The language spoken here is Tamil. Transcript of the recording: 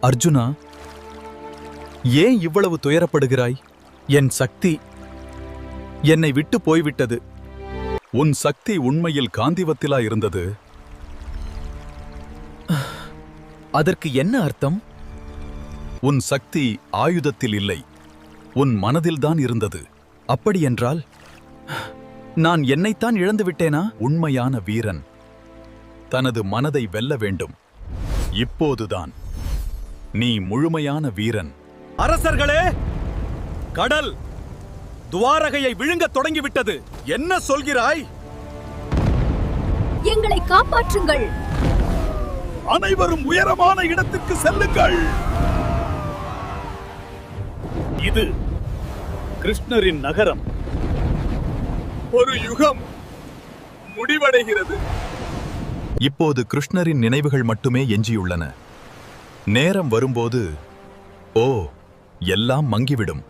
அர்ஜுனா, ஏன் இவ்வளவு துயரப்படுகிறாய்? என் சக்தி என்னை விட்டு போய்விட்டது. உன் சக்தி உண்மையில் காந்திவத்திலா இருந்தது. அதற்கு என்ன அர்த்தம்? உன் சக்தி ஆயுதத்தில் இல்லை, உன் மனதில்தான் இருந்தது. அப்படியென்றால் நான் என்னைத்தான் இழந்து விட்டேனா? உண்மையான வீரன் தனது மனதை வெல்ல வேண்டும். இப்போதுதான் நீ முழுமையான வீரன். அரசர்களே, கடல் துவாரகையை விழுங்கத் தொடங்கிவிட்டது. என்ன சொல்கிறாய்? எங்களை காப்பாற்றுங்கள். அனைவரும் உயரமான இடத்துக்கு செல்லுங்கள். இது கிருஷ்ணரின் நகரம். ஒரு யுகம் முடிவடைகிறது. இப்போது கிருஷ்ணரின் நினைவுகள் மட்டுமே எஞ்சியுள்ளன. நேரம் வரும்போது எல்லாம் மங்கிவிடும்.